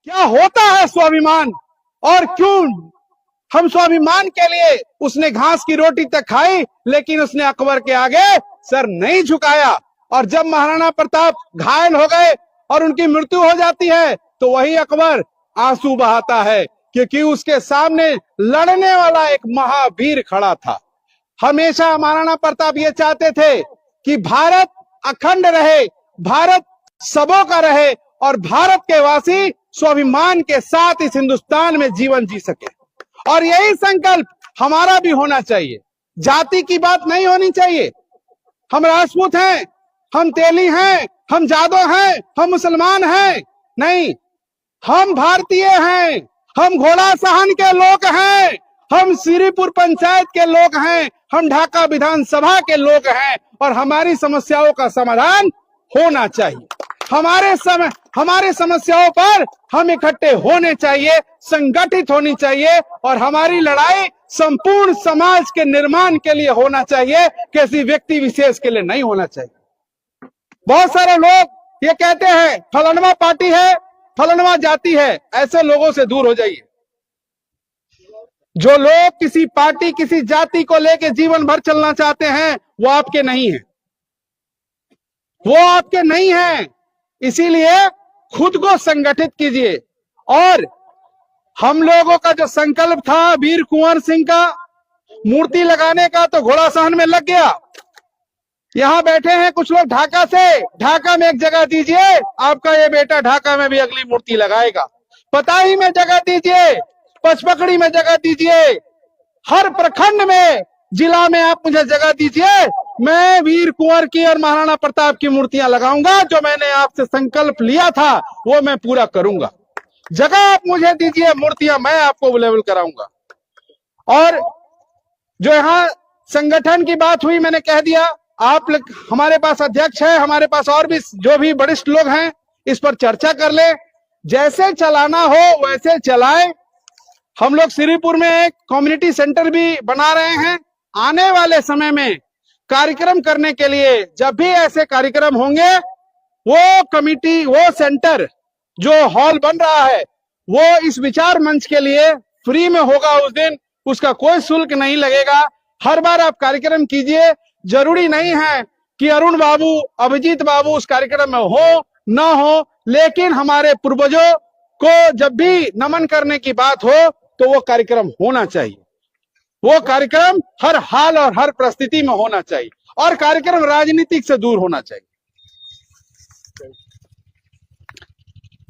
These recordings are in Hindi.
क्या होता है स्वाभिमान, और क्यों हम स्वाभिमान के लिए उसने घास की रोटी तक खाई, लेकिन उसने अकबर के आगे सर नहीं झुकाया। और जब महाराणा प्रताप घायल हो गए और उनकी मृत्यु हो जाती है, तो वही अकबर आंसू बहाता है, क्योंकि उसके सामने लड़ने वाला एक महावीर खड़ा था। हमेशा महाराणा प्रताप ये चाहते थे कि भारत अखंड रहे, भारत सबों का रहे, और भारत के वासी स्वाभिमान के साथ इस हिंदुस्तान में जीवन जी सके। और यही संकल्प हमारा भी होना चाहिए। जाति की बात नहीं होनी चाहिए। हम राजपूत हैं, हम तेली हैं, हम जादव हैं, हम मुसलमान हैं, नहीं, हम भारतीय हैं, हम घोड़ा सहन के लोग हैं, हम श्रीपुर पंचायत के लोग हैं, हम ढाका विधानसभा के लोग हैं, और हमारी समस्याओं का समाधान होना चाहिए। हमारे समस्याओं पर हम इकट्ठे होने चाहिए, संगठित होनी चाहिए, और हमारी लड़ाई संपूर्ण समाज के निर्माण के लिए होना चाहिए, किसी व्यक्ति विशेष के लिए नहीं होना चाहिए। बहुत सारे लोग ये कहते हैं फलानवा पार्टी है, फलानवा जाति है, ऐसे लोगों से दूर हो जाइए। जो लोग किसी पार्टी, किसी जाति को लेकर जीवन भर चलना चाहते हैं, वो आपके नहीं है, वो आपके नहीं है। इसीलिए खुद को संगठित कीजिए। और हम लोगों का जो संकल्प था वीर कुंवर सिंह का मूर्ति लगाने का, तो घोड़ा सहन में लग गया। यहां बैठे हैं कुछ लोग ढाका से, ढाका में एक जगह दीजिए, आपका ये बेटा ढाका में भी अगली मूर्ति लगाएगा। पताही में जगह दीजिए, पचपकड़ी में जगह दीजिए, हर प्रखंड में, जिला में आप मुझे जगह दीजिए, मैं वीर कुंवर की और महाराणा प्रताप की मूर्तियां लगाऊंगा। जो मैंने आपसे संकल्प लिया था वो मैं पूरा करूंगा। जगह आप मुझे दीजिए, मूर्तियां मैं आपको अवेलेबल कराऊंगा। और जो यहाँ संगठन की बात हुई, मैंने कह दिया, आप हमारे पास अध्यक्ष है, हमारे पास और भी जो भी वरिष्ठ लोग हैं, इस पर चर्चा कर ले, जैसे चलाना हो वैसे चलाएं। हम लोग श्रीपुर में एक कम्युनिटी सेंटर भी बना रहे हैं। आने वाले समय में कार्यक्रम करने के लिए, जब भी ऐसे कार्यक्रम होंगे, वो कमिटी, वो सेंटर, जो हॉल बन रहा है, वो इस विचार मंच के लिए फ्री में होगा। उस दिन उसका कोई शुल्क नहीं लगेगा। हर बार आप कार्यक्रम कीजिए। जरूरी नहीं है कि अरुण बाबू, अभिजीत बाबू उस कार्यक्रम में हो ना हो, लेकिन हमारे पूर्वजों को जब भी नमन करने की बात हो तो वो कार्यक्रम होना चाहिए। वो कार्यक्रम हर हाल और हर परिस्थिति में होना चाहिए, और कार्यक्रम राजनीतिक से दूर होना चाहिए।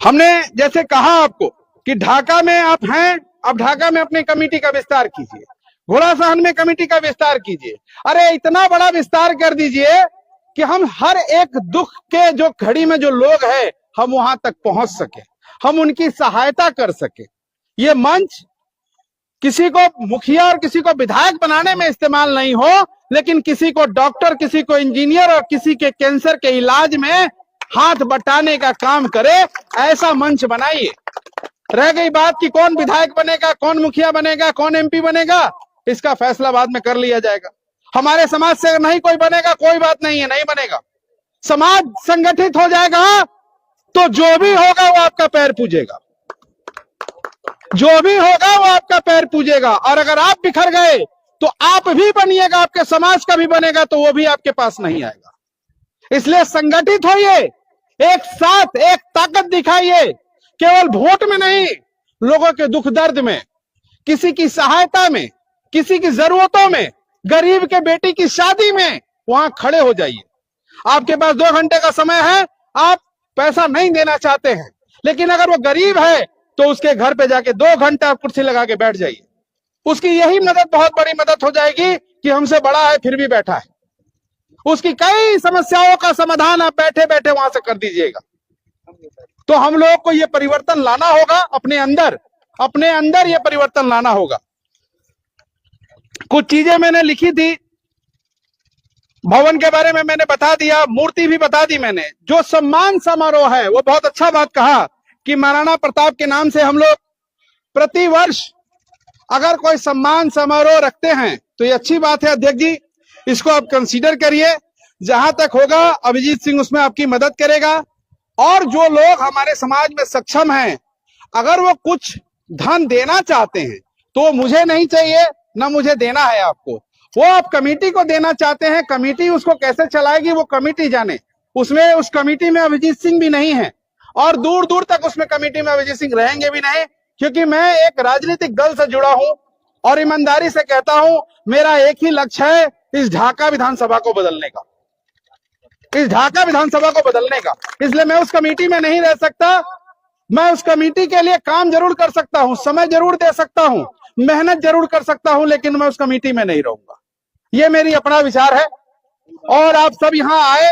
हमने जैसे कहा आपको कि ढाका में आप हैं, अब ढाका में अपनी कमेटी का विस्तार कीजिए, घोड़ा सहन में कमेटी का विस्तार कीजिए। अरे इतना बड़ा विस्तार कर दीजिए कि हम हर एक दुख के जो घड़ी में जो लोग हैं, हम वहां तक पहुंच सके, हम उनकी सहायता कर सके। ये मंच किसी को मुखिया और किसी को विधायक बनाने में इस्तेमाल नहीं हो, लेकिन किसी को डॉक्टर, किसी को इंजीनियर और किसी के कैंसर के इलाज में हाथ बटाने का काम करे, ऐसा मंच बनाइए। रह गई बात कि कौन विधायक बनेगा, कौन मुखिया बनेगा, कौन एमपी बनेगा, इसका फैसला बाद में कर लिया जाएगा। हमारे समाज से नहीं कोई बनेगा, कोई बात नहीं है, नहीं बनेगा। समाज संगठित हो जाएगा तो जो भी होगा वो आपका पैर पूजेगा, जो भी होगा वो आपका पैर पूजेगा। और अगर आप बिखर गए तो आप भी बनिएगा, आपके समाज का भी बनेगा, तो वो भी आपके पास नहीं आएगा। इसलिए संगठित होइए, एक साथ एक ताकत दिखाइए, केवल वोट में नहीं, लोगों के दुख दर्द में, किसी की सहायता में, किसी की जरूरतों में, गरीब के बेटी की शादी में वहां खड़े हो जाइए। आपके पास 2 घंटे का समय है, आप पैसा नहीं देना चाहते हैं, लेकिन अगर वो गरीब है तो उसके घर पे जाके 2 घंटा आप कुर्सी लगा के बैठ जाइए। उसकी यही मदद बहुत बड़ी मदद हो जाएगी कि हमसे बड़ा है फिर भी बैठा है। उसकी कई समस्याओं का समाधान आप बैठे बैठे वहां से कर दीजिएगा। तो हम लोगों को ये परिवर्तन लाना होगा, अपने अंदर ये परिवर्तन लाना होगा। कुछ चीजें मैंने लिखी थी, भवन के बारे में मैंने बता दिया, मूर्ति भी बता दी मैंने। जो सम्मान समारोह है वो बहुत अच्छा बात कहा कि महाराणा प्रताप के नाम से हम लोग प्रति वर्ष अगर कोई सम्मान समारोह रखते हैं तो ये अच्छी बात है। अध्यक्ष जी, इसको आप कंसीडर करिए। जहां तक होगा अभिजीत सिंह उसमें आपकी मदद करेगा। और जो लोग हमारे समाज में सक्षम हैं, अगर वो कुछ धन देना चाहते हैं तो मुझे नहीं चाहिए, ना मुझे देना है आपको। वो आप कमेटी को देना चाहते हैं, कमेटी उसको कैसे चलाएगी वो कमेटी जाने। उसमें उस कमेटी में अभिजीत सिंह भी नहीं है और दूर दूर तक उसमें कमेटी में अभिजीत सिंह रहेंगे भी नहीं, क्योंकि मैं एक राजनीतिक दल से जुड़ा हूं और ईमानदारी से कहता हूं मेरा एक ही लक्ष्य है, इस ढाका विधानसभा को बदलने का, इस ढाका विधानसभा को बदलने का। इसलिए मैं उस कमेटी में नहीं रह सकता। मैं उस कमेटी के लिए काम जरूर कर सकता हूं, समय जरूर दे सकता हूं, मेहनत जरूर कर सकता हूं, लेकिन मैं उस कमेटी में नहीं रहूंगा। ये मेरी अपना विचार है। और आप सब यहां आए,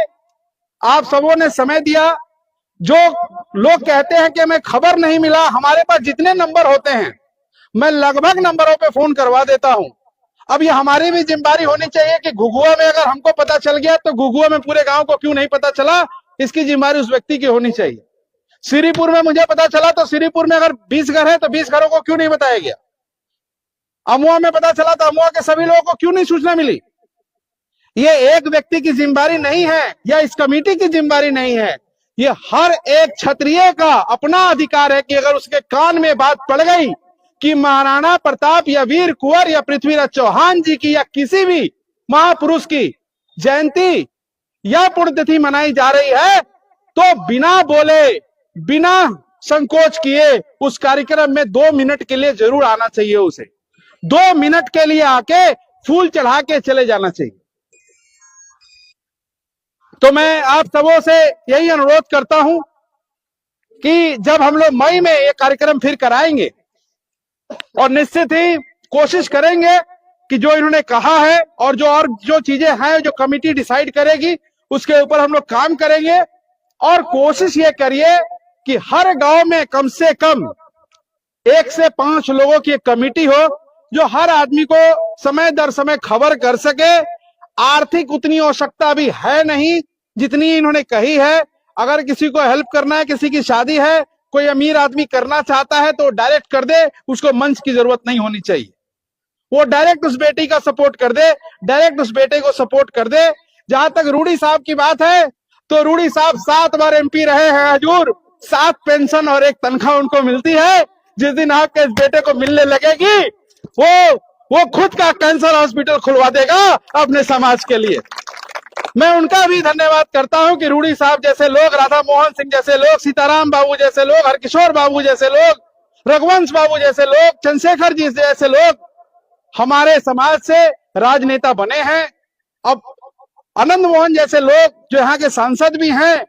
आप सबों ने समय दिया। जो लोग कहते हैं कि हमें खबर नहीं मिला, हमारे पास जितने नंबर होते हैं मैं लगभग नंबरों पे फोन करवा देता हूं। अब ये हमारी भी जिम्मेदारी होनी चाहिए कि घुघुआ में अगर हमको पता चल गया तो घुघुआ में पूरे गांव को क्यों नहीं पता चला, इसकी जिम्मेदारी उस व्यक्ति की होनी चाहिए। श्रीपुर में मुझे पता चला तो श्रीपुर में अगर 20 घर है तो 20 घरों को क्यों नहीं बताया गया। अमुआ में पता चला तो अमुआ के सभी लोगों को क्यों नहीं सूचना मिली। ये एक व्यक्ति की जिम्मेदारी नहीं है या इस कमेटी की जिम्मेदारी नहीं है, ये हर एक क्षत्रिय का अपना अधिकार है कि अगर उसके कान में बात पड़ गई कि महाराणा प्रताप या वीर कुंवर या पृथ्वीराज चौहान जी की या किसी भी महापुरुष की जयंती या पुण्यतिथि मनाई जा रही है, तो बिना बोले, बिना संकोच किए उस कार्यक्रम में 2 मिनट के लिए जरूर आना चाहिए। उसे 2 मिनट के लिए आके फूल चढ़ा के चले जाना चाहिए। तो मैं आप सबों से यही अनुरोध करता हूं कि जब हम लोग मई में ये कार्यक्रम फिर कराएंगे और निश्चित ही कोशिश करेंगे कि जो इन्होंने कहा है और जो चीजें हैं जो कमेटी डिसाइड करेगी उसके ऊपर हम लोग काम करेंगे। और कोशिश ये करिए कि हर गांव में कम से कम 1 से 5 लोगों की एक कमेटी हो जो हर आदमी को समय दर समय खबर कर सके। आर्थिक उतनी आवश्यकता भी है नहीं जितनी इन्होंने कही है। अगर किसी को हेल्प करना है, किसी की शादी है, कोई अमीर आदमी करना चाहता है तो डायरेक्ट कर दे, उसको मंच की जरूरत नहीं होनी चाहिए। वो डायरेक्ट उस बेटी का सपोर्ट कर दे, डायरेक्ट उस बेटे को सपोर्ट कर दे। जहां तक रूडी साहब की बात है तो रूडी साहब 7 बार MP रहे हैं हजूर, 7 पेंशन और 1 तनख्वाह उनको मिलती है। जिस दिन आपके इस बेटे को मिलने लगेगी वो खुद का कैंसर हॉस्पिटल खुलवा देगा अपने समाज के लिए। मैं उनका भी धन्यवाद करता हूं कि रूडी साहब जैसे लोग, राधा मोहन सिंह जैसे लोग, सीताराम बाबू जैसे लोग, हरकिशोर बाबू जैसे लोग, रघुवंश बाबू जैसे लोग, चंद्रशेखर जी जैसे लोग हमारे समाज से राजनेता बने हैं। अब आनंद मोहन जैसे लोग जो यहाँ के सांसद भी हैं,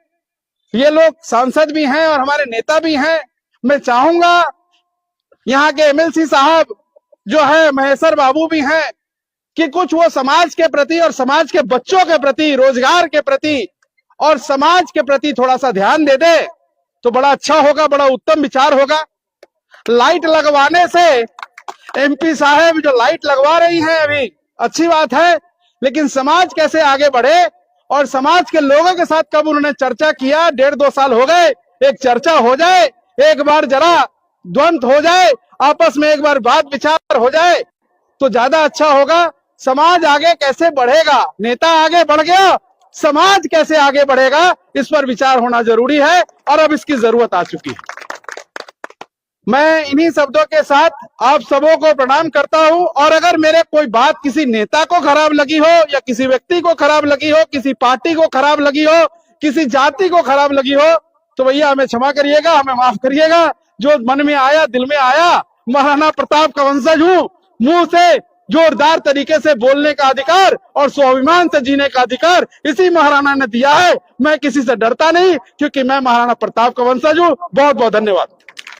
ये लोग सांसद भी हैं और हमारे नेता भी हैं। मैं चाहूंगा यहाँ के MLC साहब जो है महेश्वर बाबू भी हैं कि कुछ वो समाज के प्रति और समाज के बच्चों के प्रति, रोजगार के प्रति और समाज के प्रति थोड़ा सा ध्यान दे दे तो बड़ा अच्छा होगा, बड़ा उत्तम विचार होगा। लाइट लगवाने से MP साहब जो लाइट लगवा रही हैं अभी अच्छी बात है, लेकिन समाज कैसे आगे बढ़े और समाज के लोगों के साथ कब उन्होंने चर्चा किया, 1.5-2 साल हो गए। एक चर्चा हो जाए, एक बार जरा द्वंद्व हो जाए, आपस में एक बार बात विचार हो जाए तो ज्यादा अच्छा होगा। समाज आगे कैसे बढ़ेगा, नेता आगे बढ़ गया, समाज कैसे आगे बढ़ेगा, इस पर विचार होना जरूरी है और अब इसकी जरूरत आ चुकी है। मैं इन्हीं शब्दों के साथ आप सबों को प्रणाम करता हूं। और अगर मेरे कोई बात किसी नेता को खराब लगी हो या किसी व्यक्ति को खराब लगी हो, किसी पार्टी को खराब लगी हो, किसी जाति को खराब लगी हो, तो भैया हमें क्षमा करिएगा, हमें माफ करिएगा। जो मन में आया, दिल में आया, महाराणा प्रताप का वंशज हूं, मुंह से जोरदार तरीके से बोलने का अधिकार और स्वाभिमान से जीने का अधिकार इसी महाराणा ने दिया है। मैं किसी से डरता नहीं क्योंकि मैं महाराणा प्रताप का वंशज हूं। बहुत बहुत धन्यवाद।